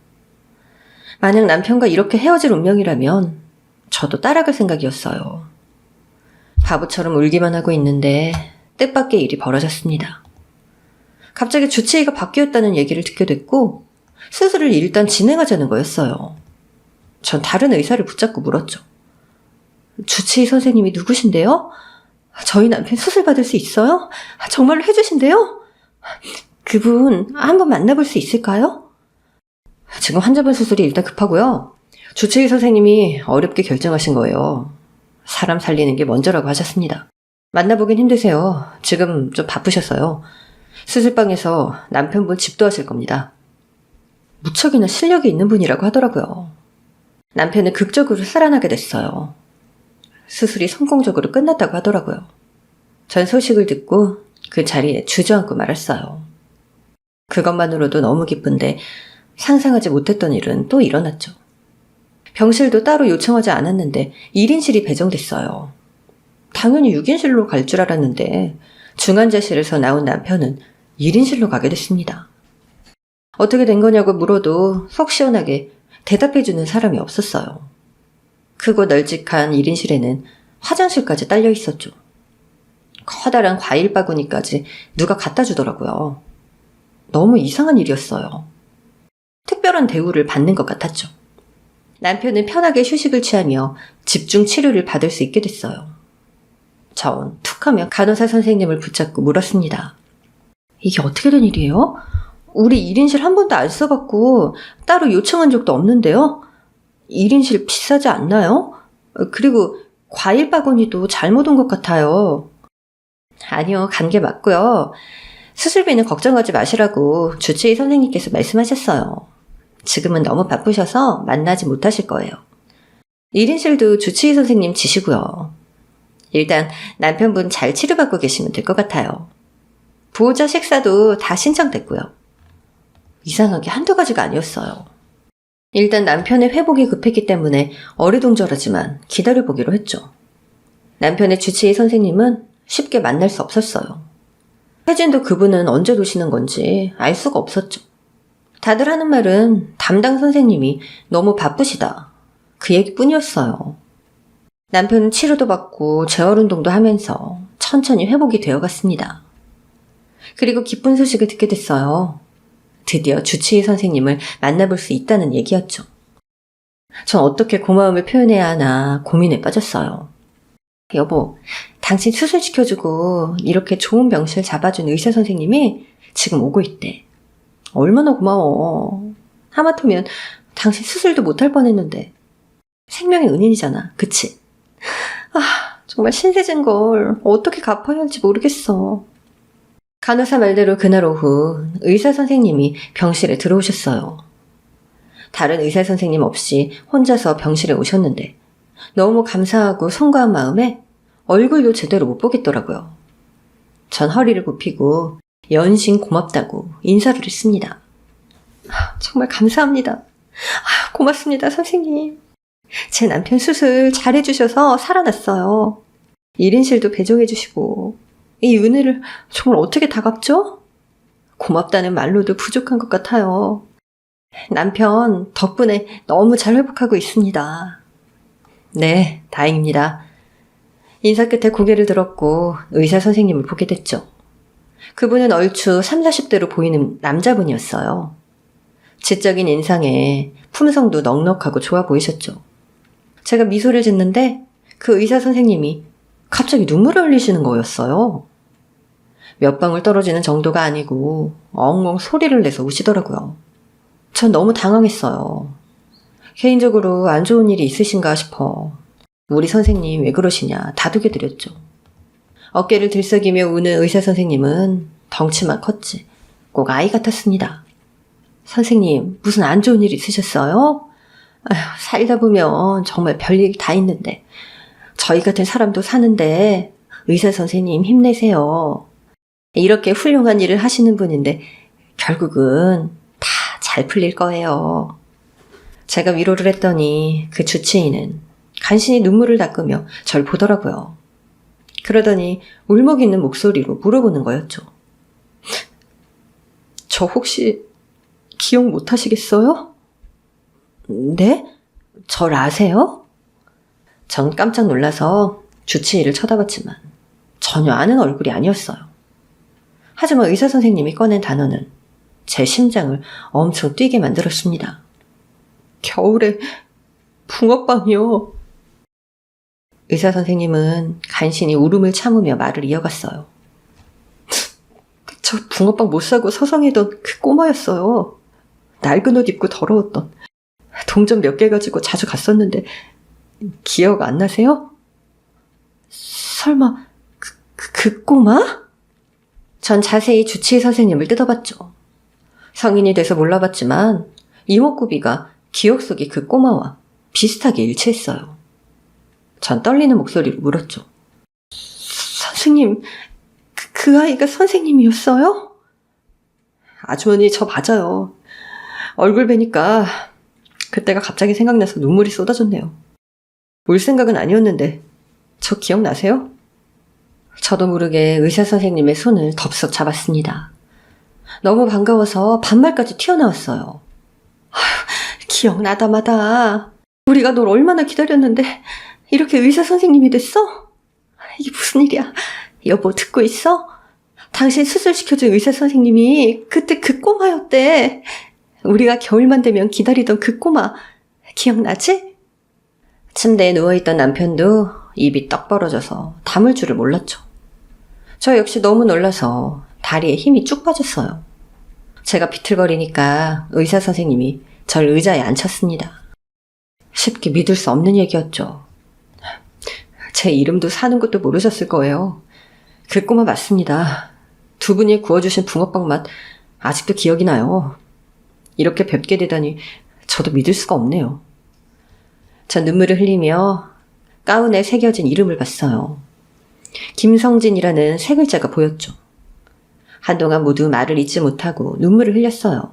만약 남편과 이렇게 헤어질 운명이라면 저도 따라갈 생각이었어요. 바보처럼 울기만 하고 있는데 뜻밖의 일이 벌어졌습니다. 갑자기 주치의가 바뀌었다는 얘기를 듣게 됐고 수술을 일단 진행하자는 거였어요. 전 다른 의사를 붙잡고 물었죠. 주치의 선생님이 누구신데요? 저희 남편 수술 받을 수 있어요? 정말로 해주신대요? 그분 한번 만나볼 수 있을까요? 지금 환자분 수술이 일단 급하고요. 주치의 선생님이 어렵게 결정하신 거예요. 사람 살리는 게 먼저라고 하셨습니다. 만나보긴 힘드세요. 지금 좀 바쁘셔서요. 수술방에서 남편분 집도하실 겁니다. 무척이나 실력이 있는 분이라고 하더라고요. 남편은 극적으로 살아나게 됐어요. 수술이 성공적으로 끝났다고 하더라고요. 전 소식을 듣고 그 자리에 주저앉고 말았어요. 그것만으로도 너무 기쁜데 상상하지 못했던 일은 또 일어났죠. 병실도 따로 요청하지 않았는데 1인실이 배정됐어요. 당연히 6인실로 갈 줄 알았는데 중환자실에서 나온 남편은 1인실로 가게 됐습니다. 어떻게 된 거냐고 물어도 속 시원하게 대답해주는 사람이 없었어요. 크고 널찍한 1인실에는 화장실까지 딸려 있었죠. 커다란 과일 바구니까지 누가 갖다 주더라고요. 너무 이상한 일이었어요. 특별한 대우를 받는 것 같았죠. 남편은 편하게 휴식을 취하며 집중 치료를 받을 수 있게 됐어요. 전 툭하며 간호사 선생님을 붙잡고 물었습니다. 이게 어떻게 된 일이에요? 우리 1인실 한 번도 안 써봤고 따로 요청한 적도 없는데요. 1인실 비싸지 않나요? 그리고 과일 바구니도 잘못 온 것 같아요. 아니요, 간 게 맞고요. 수술비는 걱정하지 마시라고 주치의 선생님께서 말씀하셨어요. 지금은 너무 바쁘셔서 만나지 못하실 거예요. 1인실도 주치의 선생님 지시고요. 일단 남편분 잘 치료받고 계시면 될 것 같아요. 보호자 식사도 다 신청됐고요. 이상하게 한두 가지가 아니었어요. 일단 남편의 회복이 급했기 때문에 어리둥절하지만 기다려보기로 했죠. 남편의 주치의 선생님은 쉽게 만날 수 없었어요. 혜진도 그분은 언제 도시는 건지 알 수가 없었죠. 다들 하는 말은 담당 선생님이 너무 바쁘시다. 그 얘기뿐이었어요. 남편은 치료도 받고 재활운동도 하면서 천천히 회복이 되어갔습니다. 그리고 기쁜 소식을 듣게 됐어요. 드디어 주치의 선생님을 만나볼 수 있다는 얘기였죠. 전 어떻게 고마움을 표현해야 하나 고민에 빠졌어요. 여보, 당신 수술시켜주고 이렇게 좋은 병실 잡아준 의사 선생님이 지금 오고 있대. 얼마나 고마워. 하마터면 당신 수술도 못할 뻔했는데. 생명의 은인이잖아, 그치? 정말 신세진 걸 어떻게 갚아야 할지 모르겠어. 간호사 말대로 그날 오후 의사 선생님이 병실에 들어오셨어요. 다른 의사 선생님 없이 혼자서 병실에 오셨는데 너무 감사하고 송구한 마음에 얼굴도 제대로 못 보겠더라고요. 전 허리를 굽히고 연신 고맙다고 인사를 했습니다. 정말 감사합니다. 고맙습니다, 선생님. 제 남편 수술 잘해주셔서 살아났어요. 1인실도 배정해주시고 이 은혜를 정말 어떻게 다 갚죠? 고맙다는 말로도 부족한 것 같아요. 남편 덕분에 너무 잘 회복하고 있습니다. 네, 다행입니다. 인사 끝에 고개를 들었고 의사 선생님을 보게 됐죠. 그분은 얼추 30, 40대로 보이는 남자분이었어요. 지적인 인상에 품성도 넉넉하고 좋아 보이셨죠. 제가 미소를 짓는데 그 의사 선생님이 갑자기 눈물을 흘리시는 거였어요. 몇 방울 떨어지는 정도가 아니고 엉엉 소리를 내서 우시더라고요. 전 너무 당황했어요. 개인적으로 안 좋은 일이 있으신가 싶어 우리 선생님 왜 그러시냐 다독여드렸죠. 어깨를 들썩이며 우는 의사 선생님은 덩치만 컸지 꼭 아이 같았습니다. 선생님 무슨 안 좋은 일 있으셨어요? 아휴, 살다 보면 정말 별일 다 있는데 저희 같은 사람도 사는데 의사 선생님 힘내세요. 이렇게 훌륭한 일을 하시는 분인데 결국은 다 잘 풀릴 거예요. 제가 위로를 했더니 그 주치의는 간신히 눈물을 닦으며 절 보더라고요. 그러더니 울먹 있는 목소리로 물어보는 거였죠. 저 혹시 기억 못 하시겠어요? 네? 절 아세요? 전 깜짝 놀라서 주치의를 쳐다봤지만 전혀 아는 얼굴이 아니었어요. 하지만 의사 선생님이 꺼낸 단어는 제 심장을 엄청 뛰게 만들었습니다. 겨울에 붕어빵이요. 의사 선생님은 간신히 울음을 참으며 말을 이어갔어요. 저 붕어빵 못 사고 서성이던 그 꼬마였어요. 낡은 옷 입고 더러웠던. 동전 몇 개 가지고 자주 갔었는데 기억 안 나세요? 설마 그 꼬마? 전 자세히 주치의 선생님을 뜯어봤죠. 성인이 돼서 몰라봤지만 이목구비가 기억 속의 그 꼬마와 비슷하게 일치했어요. 전 떨리는 목소리로 물었죠. 선생님, 그 아이가 선생님이었어요? 아주머니 저 맞아요. 얼굴 뵈니까 그때가 갑자기 생각나서 눈물이 쏟아졌네요. 울 생각은 아니었는데 저 기억나세요? 저도 모르게 의사 선생님의 손을 덥석 잡았습니다. 너무 반가워서 반말까지 튀어나왔어요. 기억나다마다 우리가 널 얼마나 기다렸는데 이렇게 의사 선생님이 됐어? 이게 무슨 일이야? 여보 듣고 있어? 당신 수술시켜준 의사 선생님이 그때 그 꼬마였대. 우리가 겨울만 되면 기다리던 그 꼬마 기억나지? 침대에 누워있던 남편도 입이 떡 벌어져서 담을 줄을 몰랐죠. 저 역시 너무 놀라서 다리에 힘이 쭉 빠졌어요. 제가 비틀거리니까 의사 선생님이 절 의자에 앉혔습니다. 쉽게 믿을 수 없는 얘기였죠. 제 이름도 사는 것도 모르셨을 거예요. 그 꼬마 맞습니다. 두 분이 구워주신 붕어빵 맛 아직도 기억이 나요. 이렇게 뵙게 되다니 저도 믿을 수가 없네요. 전 눈물을 흘리며 가운에 새겨진 이름을 봤어요. 김성진이라는 세 글자가 보였죠. 한동안 모두 말을 잇지 못하고 눈물을 흘렸어요.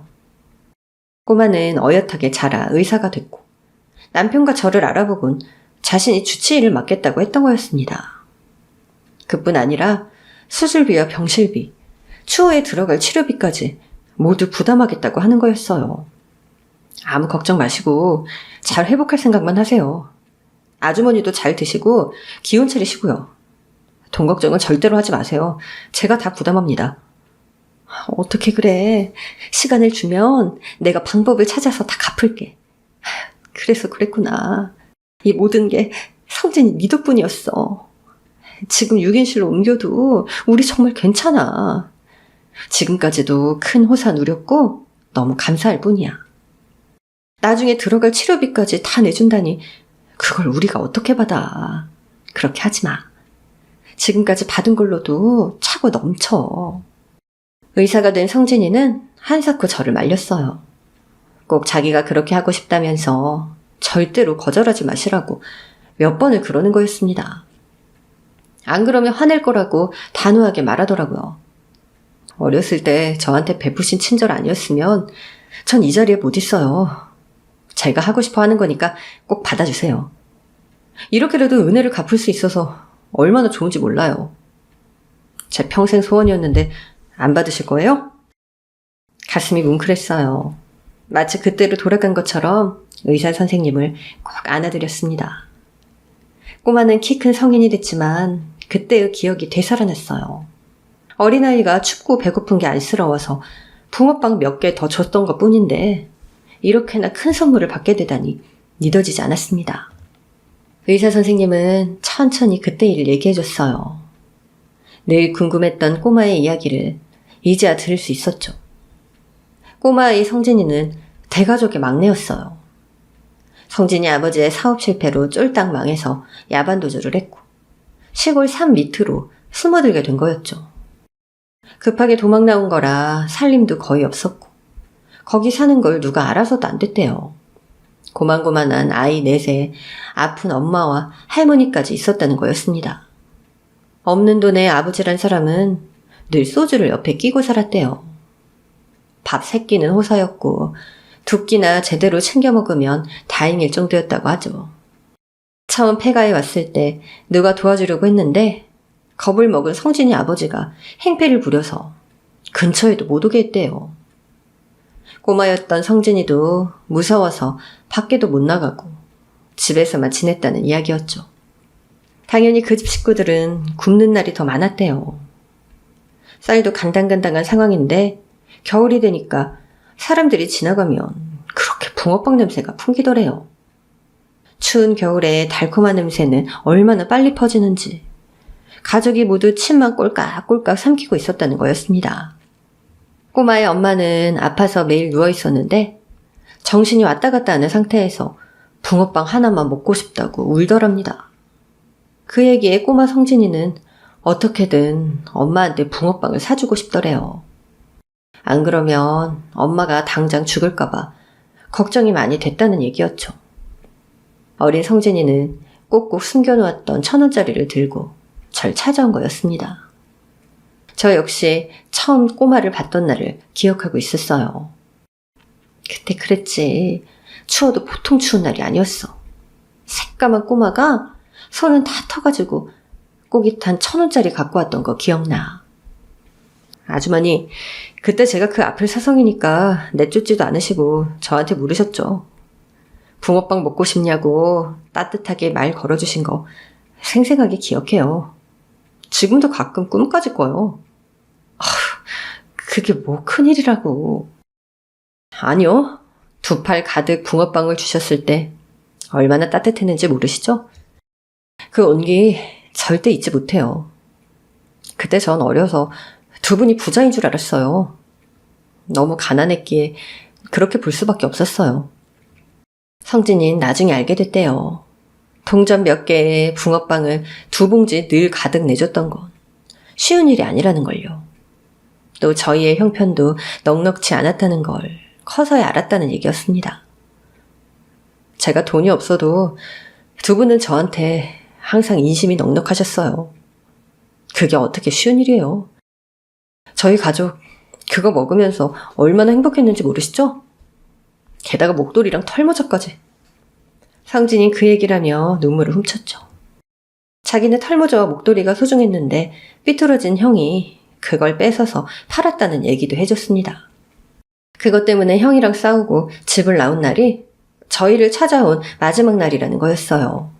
꼬마는 어엿하게 자라 의사가 됐고 남편과 저를 알아보곤 자신이 주치의를 맡겠다고 했던 거였습니다. 그뿐 아니라 수술비와 병실비, 추후에 들어갈 치료비까지 모두 부담하겠다고 하는 거였어요. 아무 걱정 마시고 잘 회복할 생각만 하세요. 아주머니도 잘 드시고 기운 차리시고요. 돈 걱정은 절대로 하지 마세요. 제가 다 부담합니다. 어떻게 그래. 시간을 주면 내가 방법을 찾아서 다 갚을게. 그래서 그랬구나. 이 모든 게 성진이 네 덕분이었어. 지금 6인실로 옮겨도 우리 정말 괜찮아. 지금까지도 큰 호사 누렸고 너무 감사할 뿐이야. 나중에 들어갈 치료비까지 다 내준다니 그걸 우리가 어떻게 받아. 그렇게 하지 마. 지금까지 받은 걸로도 차고 넘쳐. 의사가 된 성진이는 한사코 저를 말렸어요. 꼭 자기가 그렇게 하고 싶다면서 절대로 거절하지 마시라고 몇 번을 그러는 거였습니다. 안 그러면 화낼 거라고 단호하게 말하더라고요. 어렸을 때 저한테 베푸신 친절 아니었으면 전 이 자리에 못 있어요. 제가 하고 싶어 하는 거니까 꼭 받아주세요. 이렇게라도 은혜를 갚을 수 있어서 얼마나 좋은지 몰라요. 제 평생 소원이었는데 안 받으실 거예요? 가슴이 뭉클했어요. 마치 그때로 돌아간 것처럼 의사 선생님을 꼭 안아드렸습니다. 꼬마는 키 큰 성인이 됐지만 그때의 기억이 되살아났어요. 어린아이가 춥고 배고픈 게 안쓰러워서 붕어빵 몇 개 더 줬던 것 뿐인데 이렇게나 큰 선물을 받게 되다니 믿어지지 않았습니다. 의사 선생님은 천천히 그때 일을 얘기해줬어요. 늘 궁금했던 꼬마의 이야기를 이제야 들을 수 있었죠. 꼬마아이 성진이는 대가족의 막내였어요. 성진이 아버지의 사업 실패로 쫄딱 망해서 야반도주를 했고 시골 산 밑으로 숨어들게 된 거였죠. 급하게 도망 나온 거라 살림도 거의 없었고 거기 사는 걸 누가 알아서도 안 됐대요. 고만고만한 아이 넷에 아픈 엄마와 할머니까지 있었다는 거였습니다. 없는 돈에 아버지란 사람은 늘 소주를 옆에 끼고 살았대요. 밥 3끼는 호사였고 2끼나 제대로 챙겨 먹으면 다행일 정도였다고 하죠. 처음 폐가에 왔을 때 누가 도와주려고 했는데 겁을 먹은 성진이 아버지가 행패를 부려서 근처에도 못 오게 했대요. 꼬마였던 성진이도 무서워서 밖에도 못 나가고 집에서만 지냈다는 이야기였죠. 당연히 그 집 식구들은 굶는 날이 더 많았대요. 쌀도 간당간당한 상황인데 겨울이 되니까 사람들이 지나가면 그렇게 붕어빵 냄새가 풍기더래요. 추운 겨울에 달콤한 냄새는 얼마나 빨리 퍼지는지 가족이 모두 침만 꼴깍꼴깍 삼키고 있었다는 거였습니다. 꼬마의 엄마는 아파서 매일 누워 있었는데 정신이 왔다 갔다 하는 상태에서 붕어빵 하나만 먹고 싶다고 울더랍니다. 그 얘기에 꼬마 성진이는 어떻게든 엄마한테 붕어빵을 사주고 싶더래요. 안 그러면 엄마가 당장 죽을까봐 걱정이 많이 됐다는 얘기였죠. 어린 성진이는 꼭꼭 숨겨놓았던 1,000원짜리를 들고 절 찾아온 거였습니다. 저 역시 처음 꼬마를 봤던 날을 기억하고 있었어요. 그때 그랬지. 추워도 보통 추운 날이 아니었어. 새까만 꼬마가 손은 다 터가지고 꼬깃한 1,000원짜리 갖고 왔던 거 기억나. 아주머니, 그때 제가 그 앞을 사성이니까 내쫓지도 않으시고 저한테 물으셨죠. 붕어빵 먹고 싶냐고 따뜻하게 말 걸어주신 거 생생하게 기억해요. 지금도 가끔 꿈까지 꿔요. 그게 뭐 큰일이라고. 아니요. 2팔 가득 붕어빵을 주셨을 때 얼마나 따뜻했는지 모르시죠? 그 온기 절대 잊지 못해요. 그때 전 어려서 2분이 부자인 줄 알았어요. 너무 가난했기에 그렇게 볼 수밖에 없었어요. 성진이는 나중에 알게 됐대요. 동전 몇 개의 붕어빵을 2봉지 늘 가득 내줬던 건 쉬운 일이 아니라는 걸요. 또 저희의 형편도 넉넉치 않았다는 걸 커서야 알았다는 얘기였습니다. 제가 돈이 없어도 2분은 저한테 항상 인심이 넉넉하셨어요. 그게 어떻게 쉬운 일이에요. 저희 가족 그거 먹으면서 얼마나 행복했는지 모르시죠? 게다가 목도리랑 털모자까지. 성진이 그 얘기를 하며 눈물을 훔쳤죠. 자기는 털모자와 목도리가 소중했는데 삐뚤어진 형이 그걸 뺏어서 팔았다는 얘기도 해줬습니다. 그것 때문에 형이랑 싸우고 집을 나온 날이 저희를 찾아온 마지막 날이라는 거였어요.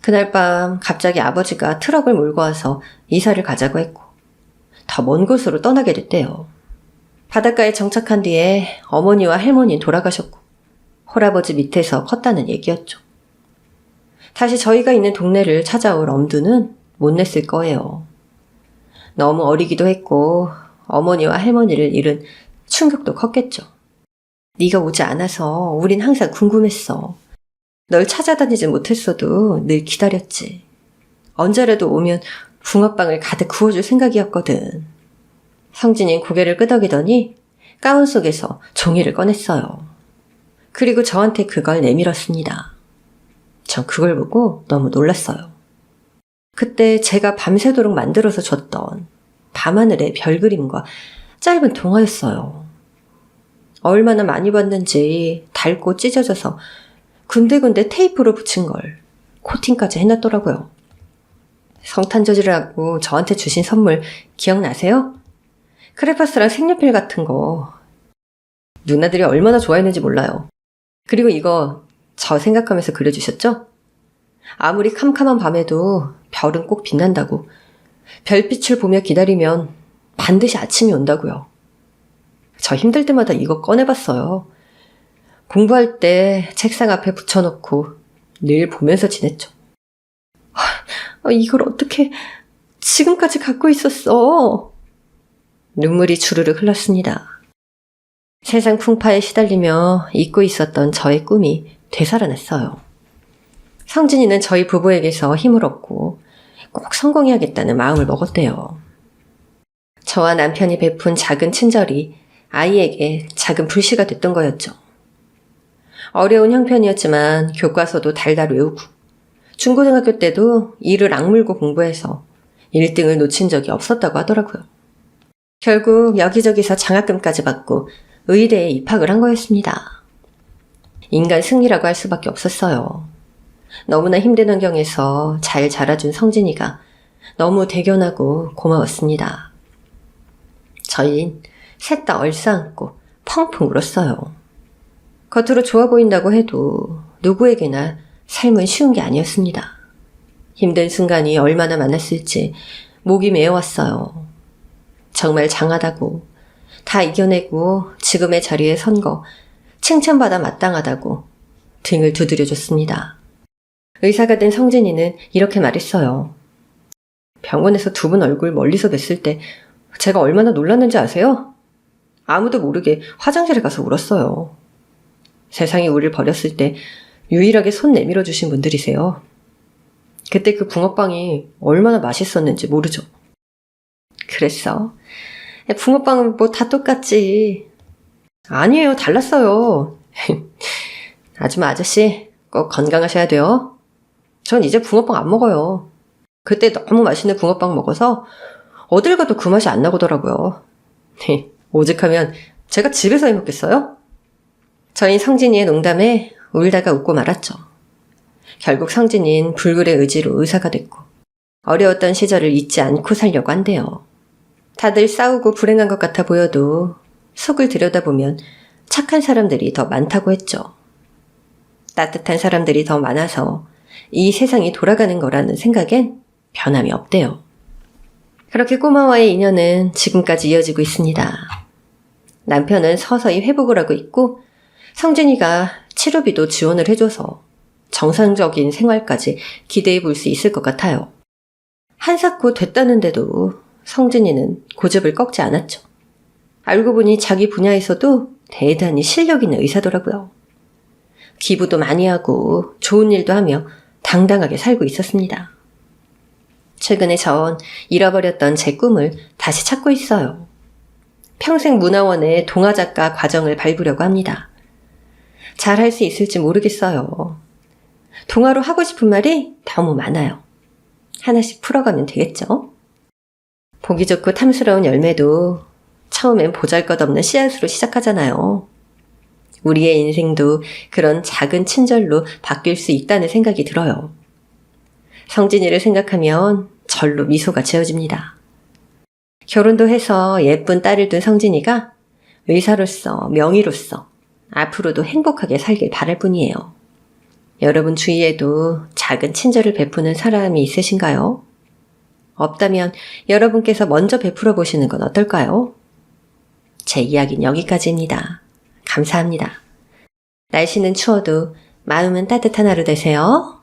그날 밤 갑자기 아버지가 트럭을 몰고 와서 이사를 가자고 했고 더 먼 곳으로 떠나게 됐대요. 바닷가에 정착한 뒤에 어머니와 할머니는 돌아가셨고 할아버지 밑에서 컸다는 얘기였죠. 다시 저희가 있는 동네를 찾아올 엄두는 못 냈을 거예요. 너무 어리기도 했고 어머니와 할머니를 잃은 충격도 컸겠죠. 네가 오지 않아서 우린 항상 궁금했어. 널 찾아다니지 못했어도 늘 기다렸지. 언제라도 오면 붕어빵을 가득 구워줄 생각이었거든. 성진이 고개를 끄덕이더니 가운 속에서 종이를 꺼냈어요. 그리고 저한테 그걸 내밀었습니다. 전 그걸 보고 너무 놀랐어요. 그때 제가 밤새도록 만들어서 줬던 밤하늘의 별 그림과 짧은 동화였어요. 얼마나 많이 봤는지 닳고 찢어져서 군데군데 테이프로 붙인 걸 코팅까지 해놨더라고요. 성탄 저지라고 저한테 주신 선물 기억나세요? 크레파스랑 색연필 같은 거. 누나들이 얼마나 좋아했는지 몰라요. 그리고 이거 저 생각하면서 그려주셨죠? 아무리 캄캄한 밤에도 별은 꼭 빛난다고. 별빛을 보며 기다리면 반드시 아침이 온다고요. 저 힘들 때마다 이거 꺼내봤어요. 공부할 때 책상 앞에 붙여놓고 늘 보면서 지냈죠. 이걸 어떻게 지금까지 갖고 있었어? 눈물이 주르륵 흘렀습니다. 세상 풍파에 시달리며 잊고 있었던 저의 꿈이 되살아났어요. 성진이는 저희 부부에게서 힘을 얻고 꼭 성공해야겠다는 마음을 먹었대요. 저와 남편이 베푼 작은 친절이 아이에게 작은 불씨가 됐던 거였죠. 어려운 형편이었지만 교과서도 달달 외우고 중고등학교 때도 이를 악물고 공부해서 1등을 놓친 적이 없었다고 하더라고요. 결국 여기저기서 장학금까지 받고 의대에 입학을 한 거였습니다. 인간 승리라고 할 수밖에 없었어요. 너무나 힘든 환경에서 잘 자라준 성진이가 너무 대견하고 고마웠습니다. 저흰 셋 다 얼싸안고 펑펑 울었어요. 겉으로 좋아 보인다고 해도 누구에게나 삶은 쉬운 게 아니었습니다. 힘든 순간이 얼마나 많았을지 목이 메어왔어요. 정말 장하다고, 다 이겨내고 지금의 자리에 선 거 칭찬받아 마땅하다고 등을 두드려줬습니다. 의사가 된 성진이는 이렇게 말했어요. 병원에서 두 분 얼굴 멀리서 뵀을 때 제가 얼마나 놀랐는지 아세요? 아무도 모르게 화장실에 가서 울었어요. 세상이 우릴 버렸을 때 유일하게 손 내밀어 주신 분들이세요. 그때 그 붕어빵이 얼마나 맛있었는지 모르죠. 그랬어. 붕어빵은 뭐 다 똑같지. 아니에요. 달랐어요. 아줌마 아저씨 꼭 건강하셔야 돼요. 전 이제 붕어빵 안 먹어요. 그때 너무 맛있는 붕어빵 먹어서 어딜 가도 그 맛이 안 나고더라고요. 오직하면 제가 집에서 해먹겠어요? 저희 성진이의 농담에 울다가 웃고 말았죠. 결국 성진이는 불굴의 의지로 의사가 됐고 어려웠던 시절을 잊지 않고 살려고 한대요. 다들 싸우고 불행한 것 같아 보여도 속을 들여다보면 착한 사람들이 더 많다고 했죠. 따뜻한 사람들이 더 많아서 이 세상이 돌아가는 거라는 생각엔 변함이 없대요. 그렇게 꼬마와의 인연은 지금까지 이어지고 있습니다. 남편은 서서히 회복을 하고 있고 성진이가 치료비도 지원을 해줘서 정상적인 생활까지 기대해 볼 수 있을 것 같아요. 한사코 됐다는데도 성진이는 고집을 꺾지 않았죠. 알고 보니 자기 분야에서도 대단히 실력 있는 의사더라고요. 기부도 많이 하고 좋은 일도 하며 당당하게 살고 있었습니다. 최근에 전 잃어버렸던 제 꿈을 다시 찾고 있어요. 평생 문화원의 동화작가 과정을 밟으려고 합니다. 잘 할 수 있을지 모르겠어요. 동화로 하고 싶은 말이 너무 많아요. 하나씩 풀어가면 되겠죠? 보기 좋고 탐스러운 열매도 처음엔 보잘것없는 씨앗으로 시작하잖아요. 우리의 인생도 그런 작은 친절로 바뀔 수 있다는 생각이 들어요. 성진이를 생각하면 절로 미소가 지어집니다. 결혼도 해서 예쁜 딸을 둔 성진이가 의사로서, 명의로서 앞으로도 행복하게 살길 바랄 뿐이에요. 여러분 주위에도 작은 친절을 베푸는 사람이 있으신가요? 없다면 여러분께서 먼저 베풀어 보시는 건 어떨까요? 제 이야기는 여기까지입니다. 감사합니다. 날씨는 추워도 마음은 따뜻한 하루 되세요.